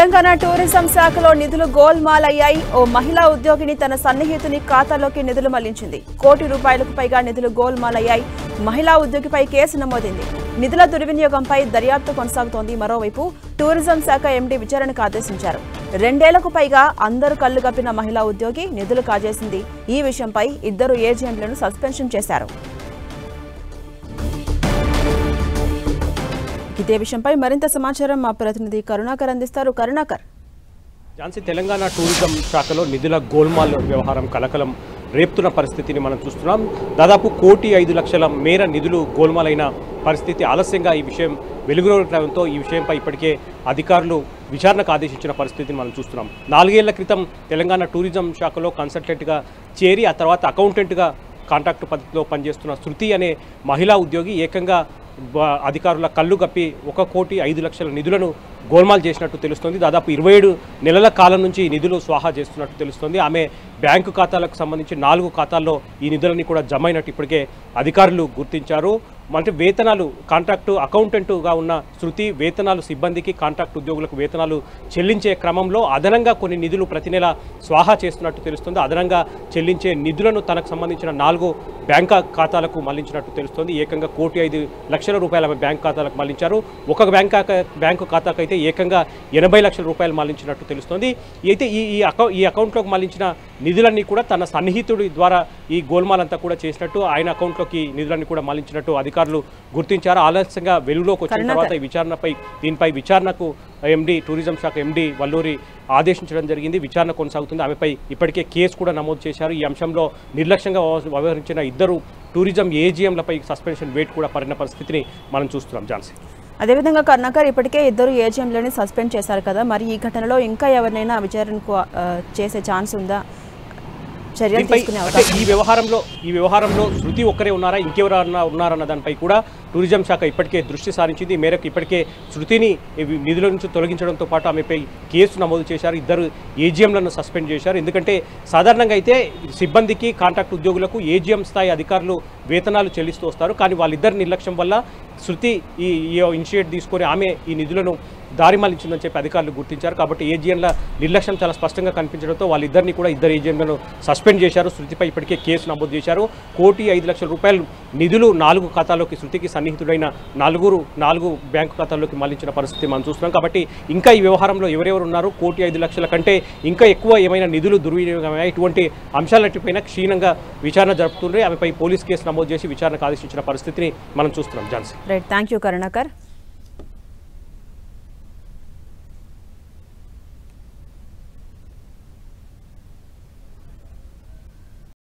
Telangana tourism శాఖలో నిధులు గోల్మాల్ అయ్యాయి. ఓ మహిళా ఉద్యోగిని తన సన్నిహితుని ఖాతాలోకి నిధులు మళ్లించింది. ₹1 కోటి పైగా నిధులు గోల్మాల్ అయ్యాయి. మహిళా ఉద్యోగిపై కేసు నమోదైంది. నిధుల దుర్వినియోగంపై దర్యాప్తు కొనసాగుతోంది. మరోవైపు టూరిజం శాఖ ఎండీ విచారణకు ఆదేశించారు. 2 ఏళ్లకు పైగా అందరూ కళ్లు కప్పిన మహిళా ఉద్యోగి నిధులు కాజేసింది. ఈ విషయంపై 2 ఏజెంట్లను సస్పెన్షన్ చేశారు. ఇదే విషయంపై మరింత సమాచారం మా ప్రతినిధి కరుణాకర్ అందిస్తారు. కరుణాకర్, ఝాన్సీ, తెలంగాణ టూరిజం శాఖలో నిధుల గోల్మాల్ వ్యవహారం కలకలం రేపుతున్న పరిస్థితిని మనం చూస్తున్నాం. దాదాపు ₹1,05,00,000 మేర నిధులు గోల్మాల్ అయిన పరిస్థితి. ఆలస్యంగా ఈ విషయం వెలుగులోకి ఈ విషయంపై ఇప్పటికే అధికారులు విచారణకు ఆదేశించిన పరిస్థితిని మనం చూస్తున్నాం. 4 ఏళ్ల క్రితం తెలంగాణ టూరిజం శాఖలో కన్సల్టెంట్గా చేరి ఆ తర్వాత అకౌంటెంట్గా కాంట్రాక్టు పద్ధతిలో పనిచేస్తున్న శృతి అనే మహిళా ఉద్యోగి ఏకంగా అధికారుల కళ్ళు కప్పి ₹1,05,00,000 నిధులను గోల్మాల్ చేసినట్టు తెలుస్తోంది. దాదాపు 27 నెలల కాలం నుంచి ఈ నిధులు స్వాహా చేస్తున్నట్టు తెలుస్తోంది. ఆమె బ్యాంకు ఖాతాలకు సంబంధించి 4 ఖాతాల్లో ఈ నిధులన్నీ కూడా జమ అయినట్టు ఇప్పటికే అధికారులు గుర్తించారు. అంటే వేతనాలు కాంట్రాక్టు అకౌంటెంట్గా ఉన్న శృతి వేతనాలు సిబ్బందికి కాంట్రాక్ట్ ఉద్యోగులకు వేతనాలు చెల్లించే క్రమంలో అదనంగా కొన్ని నిధులు ప్రతి నెల స్వాహా చేస్తున్నట్టు తెలుస్తుంది. అదనంగా చెల్లించే నిధులను తనకు సంబంధించిన 4 బ్యాంక్ ఖాతాలకు మళ్లించినట్టు తెలుస్తోంది. ఏకంగా ₹1,05,00,000 ఆమె బ్యాంక్ ఖాతాలకు మళ్లించారు. ఒక బ్యాంకు ఖాతాకు అయితే ఏకంగా ₹80,00,000 మళ్లించినట్టు తెలుస్తోంది. అయితే ఈ అకౌంట్లోకి మళ్లించిన నిధులన్నీ కూడా తన సన్నిహితుడి ద్వారా ఈ గోల్మాల్ అంతా కూడా చేసినట్టు, ఆయన అకౌంట్లోకి నిధులన్నీ కూడా మళ్లించినట్టు అధికారులు గుర్తించారు. ఆలస్యంగా వెలుగులోకి వచ్చిన తర్వాత దీనిపై విచారణకు టూరిజం శాఖ ఎండీ వల్లూరి ఆదేశించడం జరిగింది. విచారణ కొనసాగుతుంది. ఆమెపై ఇప్పటికే కేసు కూడా నమోదు చేశారు. ఈ అంశంలో నిర్లక్ష్యంగా వ్యవహరించిన 2 టూరిజం ఏజీఎంలపై సస్పెన్షన్ వేట్ కూడా పడిన పరిస్థితిని మనం చూస్తున్నాం. ఝాన్సీ, అదేవిధంగా కరుణాకర్, ఇప్పటికే 2 ఏజీఎంలని సస్పెండ్ చేశారు కదా, మరి ఈ ఘటనలో ఇంకా ఎవరినైనా విచారణకు చేసే ఛాన్స్ ఉందా? ఈ వ్యవహారంలో శృతి ఒక్కరే ఉన్నారా, ఇంకెవరన్నా ఉన్నారన్న దానిపై కూడా టూరిజం శాఖ ఇప్పటికే దృష్టి సారించింది. ఈ మేరకు ఇప్పటికే శృతిని నిధుల నుంచి తొలగించడంతో పాటు ఆమెపై కేసు నమోదు చేశారు. 2 ఏజీఎంలను సస్పెండ్ చేశారు. ఎందుకంటే సాధారణంగా అయితే సిబ్బందికి కాంట్రాక్ట్ ఉద్యోగులకు ఏజీఎం స్థాయి అధికారులు వేతనాలు చెల్లిస్తూ వస్తారు. కానీ వాళ్ళిద్దరి నిర్లక్ష్యం వల్ల శృతి ఈ ఇనిషియేట్ తీసుకొని ఆమె ఈ నిధులను దారి మళ్లించిందని చెప్పి అధికారులు గుర్తించారు. కాబట్టి ఏజీఎంల నిర్లక్ష్యం చాలా స్పష్టంగా కనిపించడంతో వాళ్ళిద్దరిని కూడా 2 ఏజీఎంలను సస్పెండ్ చేశారు. శృతిపై ఇప్పటికే కేసు నమోదు చేశారు. ₹1,05,00,000 నిధులు 4 ఖాతాల్లోకి శృతికి సన్నిహితుడైన 4 బ్యాంకు ఖాతాల్లోకి మళ్లించిన పరిస్థితి మనం చూస్తున్నాం. కాబట్టి ఇంకా ఈ వ్యవహారంలో ఎవరెవరు ఉన్నారు, ₹1,05,00,000 కంటే ఇంకా ఎక్కువ ఏమైనా నిధులు దుర్వినియోగమయ్యాయి, ఇటువంటి అంశాలన్నిటిపైన క్షీణంగా విచారణ జరుపుతుండే ఆమెపై పోలీస్ కేసు నమోదు చేసి విచారణకు ఆదేశించిన పరిస్థితిని మనం చూస్తున్నాం. Jhansi, right, thank you Karunakar.